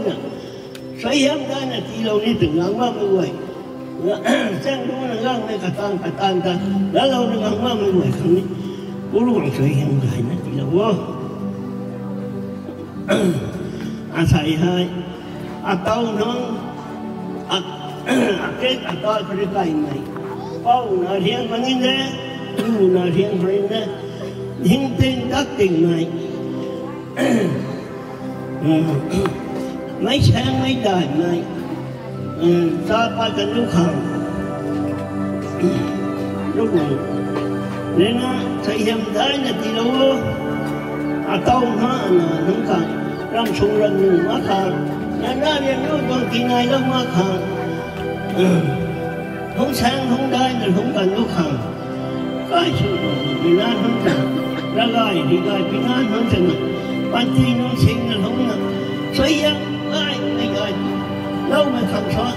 นี่นะใช้ยังได้นะที่เรานี่ถึงหลังว่าไม่ไหวแจ้งรู้นะร่างไม่กระตันกันแล้วเราในหลังว่าไม่ไหวครั้งนี้กูรู้ว่าใช้ยังได้นะที่เราว่าอาศัยให้อาเต้าน้องอาเกตอาต้อยไปได้ไหมเป้าหน้าเทียงมันนี่นะอยู่หน้าเทียงมันนี่นะยิงเต็งตักเต็งไหมไม่แช่งไม่ได้ไหมซาปากันลูกข่าวลูกหลงเนี่ยนะใช้ยังได้นะที่เราอาเต้าห้าหน้าทั้งกันรำชงรำหนึ่งมาขาดนั่นน่าเรียนรู้ต้องกินไงแล้วมาขาดห้องแช่งห้องได้แต่ห้องกันลูกข่าวก็ให้ช่วยมีน้าทั้งกันละลายดีกายพี่น้าทั้งกันปัจจัยน้องเชิงนั่นห้องนั้นใช้ยังได้ไม่ได้เราไม่ทำช้อน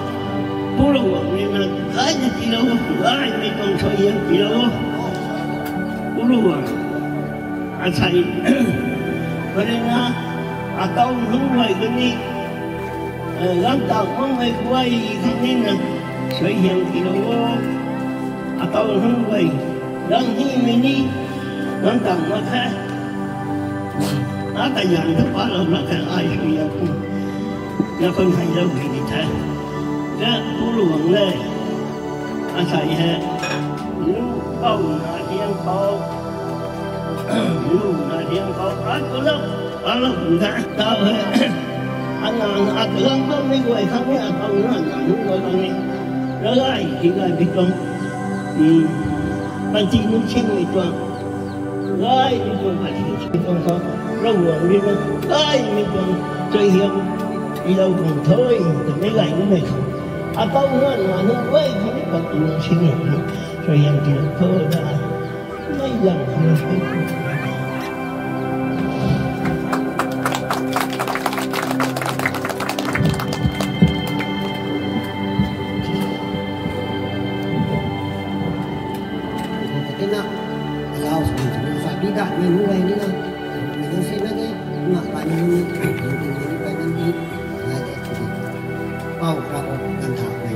ผู้รู้ว่าเนี่ยนะได้ที่เราได้ไม่ต้องใช้ยังที่เราผู้รู้ว่าอาศัยเพราะนั้นนะอาเต้าhunงไว้กันนี้หลังจากมันไม่ไว้ที่นี่นะใช้ยังที่เราอาเต้าhunงไว้ดังนี้ไม่นี่หลังจากมาแค่อาแต่อย่างที่ว่าเรามาแค่ไอ้ช่วยยังแล้วคนไทยเราดีแท้และผู้หลวงเลยอาศัยแฮะลูกเป้านาเทียงเขาลูกนาเทียงเขารักก็แล้วอะไรผมแท้เต้าแฮะอันนั้นอัดเรื่องก็ไม่ไหวครั้งนี้เอาหน้าหนังไว้ตรงนี้แล้วไอ้ที่ไอ้พี่ตรงบางทีนุ่งชิ้นไม่ตรงไอ้ไม่ตรงบางทีชิ้นตรงเขาเราหวงดีนะไอ้ไม่ตรงใจเหี่ยวđi đâu cũng thôi từ mấy ngày của mình à tao nói là nó quay không biết bận nó xin lỗi rồi em thì thôi đã mấy lần không phải cái nào lao mình phải đi đại mình như vậy nữa mình không xin cái mặt bạn mình đi bao ra một ngân hàng này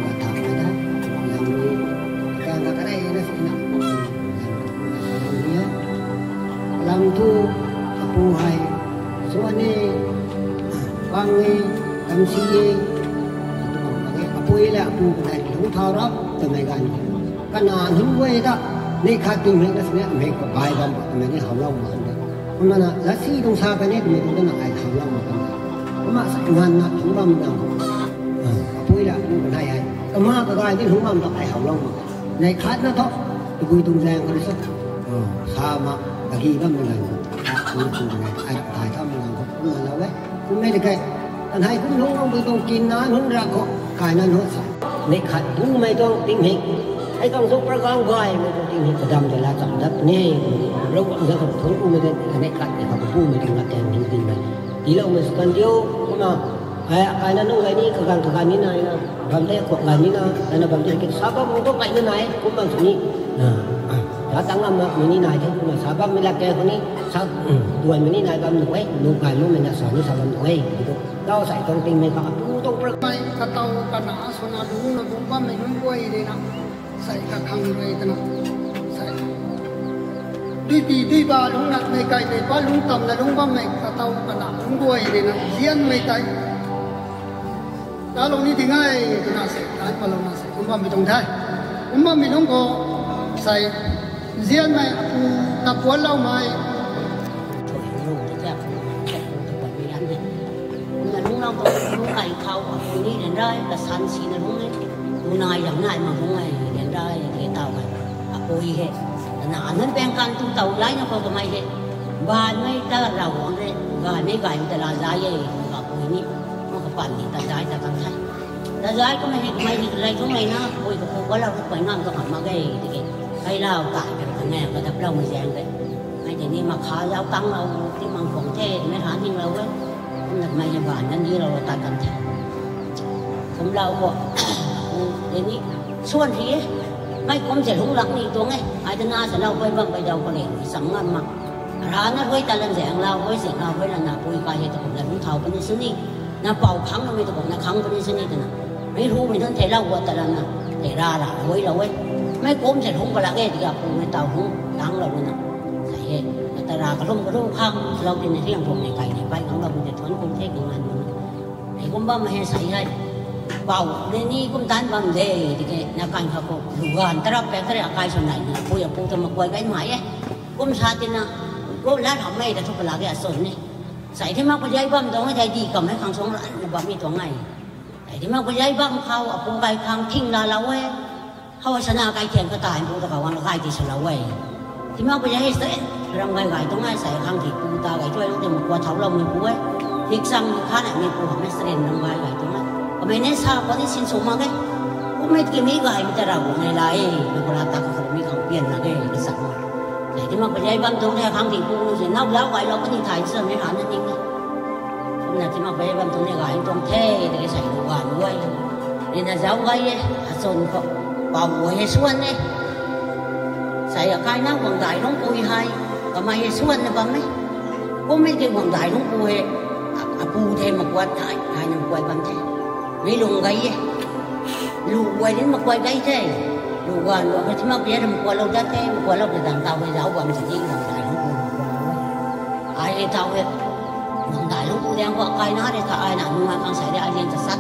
ngân hàng này đó làm cái này nó sẽ nằm làm thu phù hay số này bang này làm gì phù là phù này chúng thao đó từ ngày gần cái nào hứng quay đó này khác từ mấy cái này mấy cái bài đó mấy cái hậu lâu mà hôm nay là sĩ đông xa cái này thì mình cũng là ai hậu lâu mà mà sai ngan na hung bam na pui la ku nai ai kama ka gai tin hung bam ta ai hau long ma nei khat na tho tu kui tung jang ka sa sa ma ka gi bam na ku ku nai ai tai tham na ko ku na la we ku me de kai an hai ku long long tu tong kin na hun ra ko kai na no sa nei khat tu mai tong ting hi ai tong su pra gang gai mai tong ting hi ka dam de la cham dap ne ro ko ga ko thong ku me de nei khat ne ka pu me ting la ten ni tin mai ilau masukkan dia kuma kayak nanu kayak ni kegang ni na bamte kok ni na dan bamte kita sabab untuk kayak ni naik kuma sini nah datang lama ini naik tu kuma sabab milak kayak ni sab dua ini naik bam tu nu kai lu mena sani sabab tu gitu tau sai tong ting me ka tu tong perkai ka tau kana sona du na bumba me nu koi de na sai ka khang re ta na sai đi ba đúng là ngày cày để ba lúng tầm là đúng ba mày cả tàu cả nặng đúng đuôi để là riêng mày tay đó lúcนี้thì ngay cái nào sẽ cái bao lâu nào sẽ cũng ba mày trồng thay cũng ba mày đúng có sai riêng mày tập quán lâu mày đúng không đúng ngày khâu ở đi đến đây là săn xí là đúng đấy đúng này giống này mà đúng này đến đây thì tàu này à ôi hết nãy nên bên cạnh tu tàu lái nó có cái máy hết và mấy ta là rau ngon đấy và mấy cái người ta là giá gì và ôi ní nó có bản thì ta giá ta càng thay ta giá có mấy thì lấy có mấy nó ôi cái có lâu phải ngon có hẳn mà cái thì cái lao cải cái này cái tập lâu mới dàn đấy mấy thì mà khá giáo tăng lâu thì bằng phồng thế mấy tháng thì lâu ấy là mấy cái bản nhân như là ta càng thay không lâu rồi đến ní xuân thìไม่คมจะรู้หลักนี่ตัวไงอาจจะน่าจะเล่าไปบ้างไปเดาก็เลยสังงานมา ร้านนั้นไว้แต่ละแสงเราไว้เสียงเราไว้ละหนาปุยกายเหตุผลแต่ลุงเท้าคนนี้ซึ่งนี่น่าเป่าครั้งเราไม่ตกนะครั้งคนนี้ซึ่งนี่แต่น่ะไม่รู้ไม่ทันเทเล่าว่าแต่ละน่ะเทราละไว้เราไว้ไม่ก้มเสร็จหงกระละแก่ที่กับปูไม่เต่าหงตั้งเราเลยน่ะใส่เหตุแต่รากระลุ่มกระลุ่มข้างเราเป็นในเรื่องผมในไก่ในใบของเราเป็นแต่ทนกรุงเทพอย่างนั้นไอ้ก้มบ้ามาให้ใส่ให้เป่าในนี้ก้มตันบ้างเด้ที่แกนักการเขาก็ดูงานแต่เราแปลงก็ได้อาการส่วนไหนเนี่ยปูอย่าปูจะมาควยไก่หมายก้มชาตินะก้มล้านทำไม่แต่ทุกเวลาแกสนนี่ใส่ที่มากกว่าย้ายบ้ามต้องให้ใจดีกับให้ขังสงร้านบ้ามีตัวไงใส่ที่มากกว่าย้ายบ้ามเขาเอาปูไก่ขังทิ้งลาเราเว้เขาชนะไก่แข่งก็ตายปูตะกวันไก่ที่ฉลาเว้ที่มากกว่าย้ายเสร็จรำไก่ต้องให้ใส่ขังที่ปูตาไก่ช่วยต้องจะมากว่าเท้าเราไม่ปูไว้ทิกซังข้าเนี่ยไม่ปูทำให้เสร็จรำไก่ตรงนั้นก็ไม่เน้นซาเพราะที่สินสมมาไงกูไม่กินมีไก่มันจะเราในไรในเวลาตาเขามีของเปลี่ยนนะไงที่สั่งแต่ที่มันไปย้ายบ้านตรงนี้ครั้งที่กูเห็นนับแล้วไว้เราก็ที่ถ่ายเสื้อไม่หานั่นเองนะคนนั้นที่มันไปย้ายบ้านตรงนี้ไก่ตรงเท่แต่ใส่ลูกหวานด้วยนี่นะเจ้าไว้ส่วนเขาเป่าหัวให้ส่วนเนี่ยใส่กายน้ำหวงใหญ่น้องปุยให้ทำไมให้ส่วนนะบ้างไหมกูไม่กินหวงใหญ่น้องปุยปูเทมากวาดถ่ายน้ำกวยบ้านเท่ไม่ลงไงลูกไว้นี่มากวยไก่เท่ลูกว่าลูกที่มาเปลี่ยนมันกว่าเราจะเท่มันกว่าเราจะต่างเตาไปแล้วความจริงของใจของกูไอ้เตาเนี่ยของใจของกูยังว่าไก่น่าได้ถ้าไอ้หนังมาข้างใส่ได้ไอ้เลี้ยงจะซัด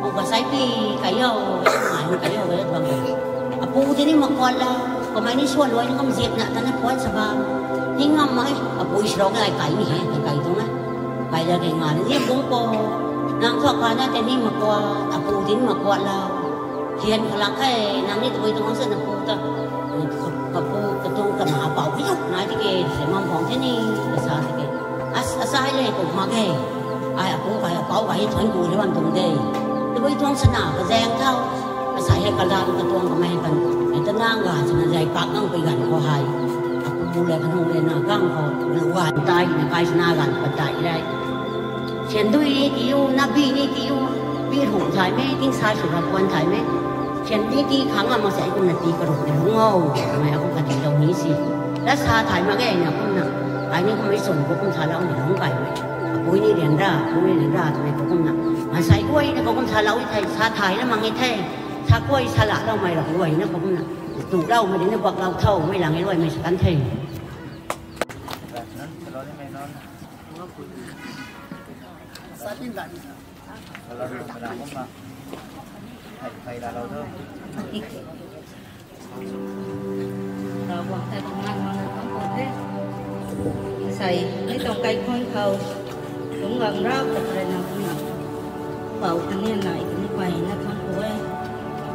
มันก็ใส่ปีไก่ย่อหายมันไก่ย่อไปแล้วบางอย่างปูที่นี่มากว่าเราก็ไม่นี่ชวนรวยนี่ก็มันเสียบนะแต่นั่นพอสบายนี่งำไหมปูอีสร้องไก่นี่ไก่ตรงนั้นไก่จะเก่งงานนี่บุ้งโปนางทอดกันนะแต่นี่มากว่าปูที่นี่มากว่าเราเขียนพลังให้นางนี่ตัวตรงนั้นเส้นปูตะกับปูกระตุ้งกับหมาเป่าพิจุกนายที่เกศเสมอของที่นี่ภาษาที่เกศอาศัยเลยผมมาแก่ไอ้ปูไก่เป่าไก่ถอนกูที่วันตรงเดย์ตัวตรงสนามกระแจงเท่าอาศัยให้กระดานกระตุ้งกับแม่กันไอ้ต้นนางกาจะมาใจปักนั่งไปกันเขาให้ปูเลยขนมเลยนะก้างเขาหรือว่าตายในกายชนะกันปัจจัยได้เช่นด้วยนี่ที่อยู่นับบีนี่ที่อยู่ปีหงถ่ายแม่ทิ้งสายสุรพลถ่ายแม่เช่นที่ที่ครั้งมาใส่กุนตีกระโดดในห้องเงาทำไมเอากระดิ่งตรงนี้สิและซาถ่ายมาแก่เนี่ยคุณน่ะไอ้นี่ก็ไม่สนพวกคุณถ่ายแล้วในห้องไก่ไหมปุ้ยนี่เรียนได้ปุ้ยนี่เรียนได้ทำไมพวกคุณน่ะมาใส่กล้วยนะพวกคุณถ่ายแล้วไทยซาถ่ายแล้วมังไอ้แท้ซากล้วยซาละเราไม่หลอกรวยนะพวกคุณน่ะถูกเล่าไม่ได้นะพวกเราเท่าไม่หลังไอ้รวยไม่สกันเท่thầy là đầu thôi rồi còn thầy còn ăn mà không còn thế xài lấy tông cây khôi khâu cũng gần rau tập rồi nào cũng nào bảo thằng này lại cái quầy nó con của em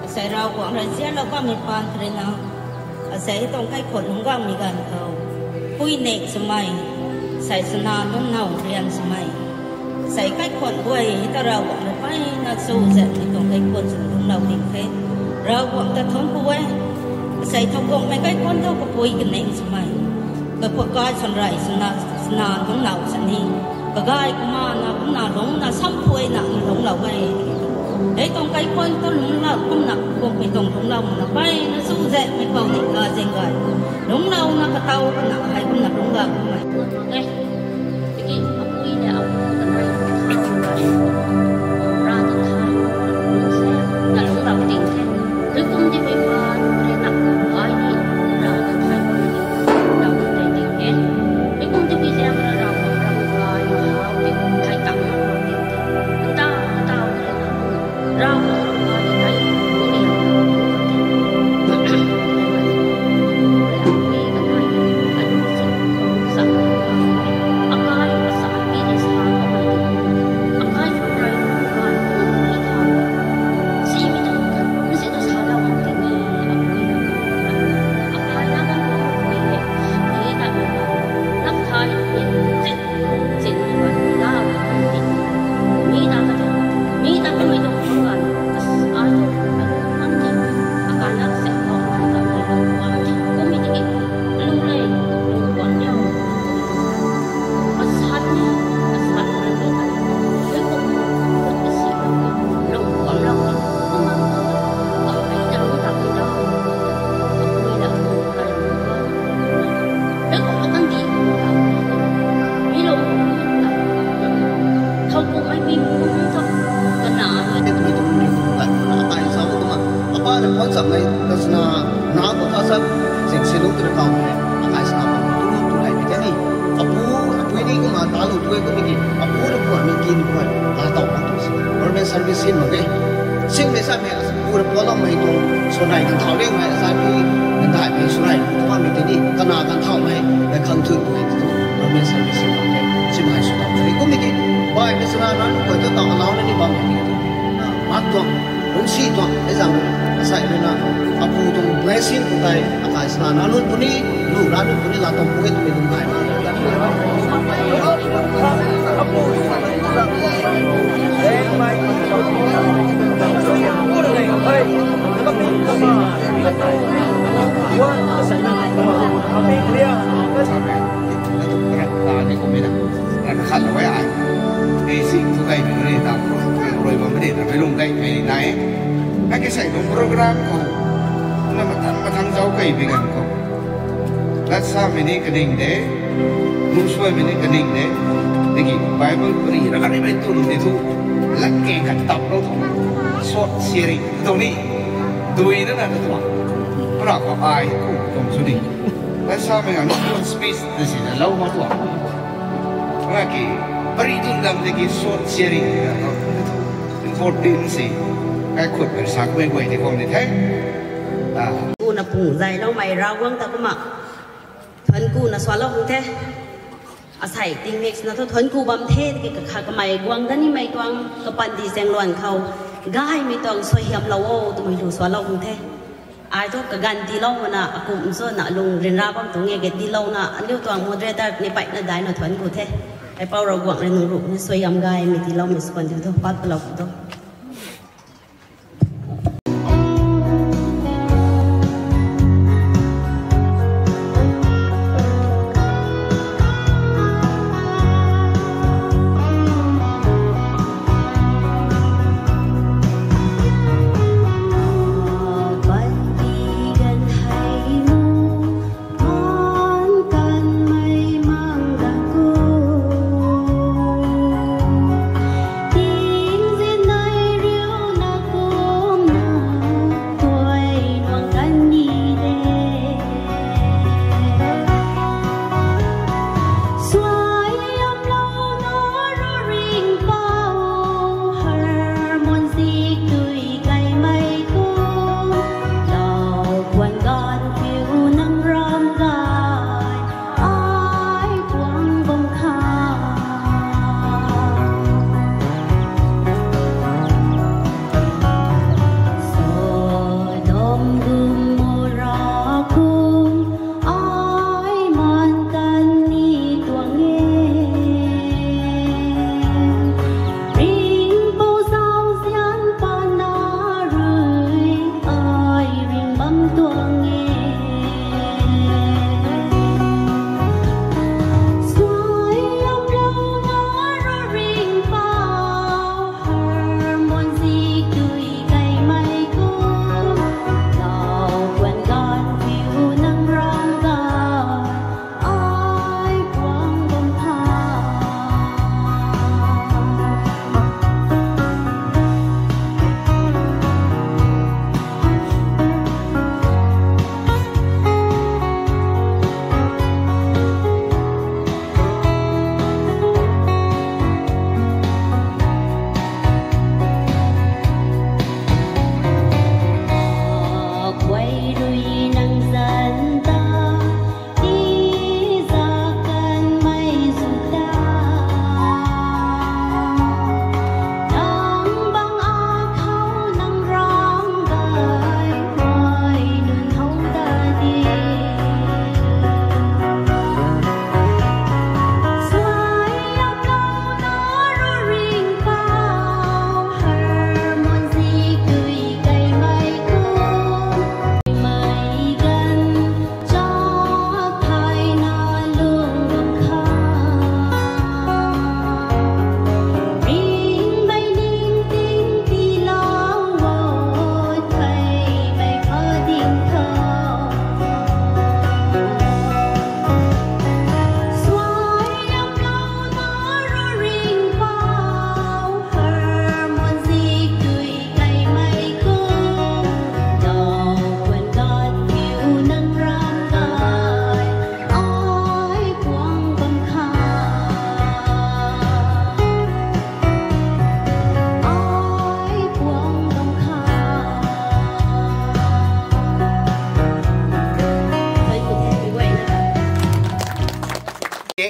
xài rau quảng rồi xé lâu qua mình pan rồi nào xài tông cây khôi cũng gần mình gần khâu quy nệ sớm mày xài sân nào nó nào riêng sớm màyใส่ไก่ขวดไว้แต่เราบอกเลยไปนักสู้เสร็จในตรงไก่ขวดสุดของเราเองเฟ้เราบอกแต่ท้องป่วยใส่ทองกงไม่ไก่ขวดเท่ากับป่วยกันเองสมัยก็พวกกายสันไรสนานของเราสันนี้ก็กายก็มาหน้าของหน้าหลงหน้าซ้ำป่วยหน้าหลงเราไปไอ้ตรงไก่ขวดต้นหลงเราก็หนักพวกไม่ตรงของเราหน้าไปนักสู้เสร็จไม่เบาหนิกาเจงไก่หลงเราหน้ากระเตาก็หนักให้ก็หนักหลงเราไปเอ้ยที่กินเอาป่วยเนี่ยเอาra từ thái xe là lúc đầu tiền thêm tôi cũng đi về qua để nạp ai đi ra từ thái đầu tiền tiền hết tôi cũng đi về ra ra ngoài họ tiền thái tặng nó tiền tao ra ngoài thì thấy cũng đi Hãy subscribe cho kênh Ghiền Mì Gõ để không bỏ lỡ những video hấp dẫn cái xin một cái xin về sao mẹ u được có lòng mày tụ số này thằng thảo lên mày sao đi hiện tại mày số này các bạn mình thế đi cái nào thằng thảo mày để khẩn thử mày tụ rồi mình sẽ xin một cái xin hai số đó thì cũng mình cái bài mình sẽ nói nó có cho tao nó đi bằng cái gì bắt tuồng cũng xí tuồng cái rằng sai nên là aku tuồng blessing của thầy thầy sẽ nó luôn cũng đi đủ ra được cũng đi là tuồng cũng cái mình phải khăn là quay ai thì xin thu cây mình đi tao rồi mà mới để phải lùng cây cái này cái sảy đúng program của nó mà thằng cháu cây về gần của lát sao mình đi cái đình đấy lúc xuôi mình đi cái đình đấy thì cái Bible beri là cái này turun itu lagi cái tập đâu short series itu nih doi itu nanti tuh orang apa ai cũng sudah đi lát sao mình ăn một space thì sẽ là lâu mà tuh cái beri itu dalam cái short series importance cái khuất cái sáng quay quay thì không thể thấyกูน่ะปุ่งใจแล้วไม่เราเรื่องแต่ก็มาทนกูน่ะสวรรค์เทอาศัยติงเม็กซ์นะทุกทนกูบำเทศกับข้าก็ไม่กวางกันนี่ไม่กวางกับปันดีแสงล้วนเขาง่ายไม่ต้องสวยเหี่ยมเราโอ้ตัวไม่รู้สวรรค์เทไอ้ทุกกันดีเล่าน่ะกูมันส่วนน่ะลุงเรียนรับบ้างตรงเงี้ยกันดีเล่าน่ะอันเดียวตัวโมเดลแต่ในไปน่ะได้น่ะทนกูเทไอ้เป้าเรากวางในหนึ่งรูปนี่สวยยำง่ายไม่ดีเล่าไม่สวนเดียวทุกปัดเราทุก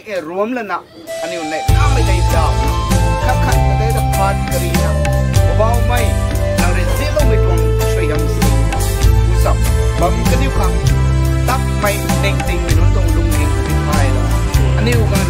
เอรวมแล้วนะอันนี้ในน้ำไม่ได้ดาวขัดขัดก็ได้แต่พาดกรีนะเบาไม่เราได้เสียต้องไปตรงช่วยทำสิ่งผู้สับบังกันนิ้วขังตักไม่เด้งติงไปนู้นตรงลุงเองไปพายแล้วอันนี้ก็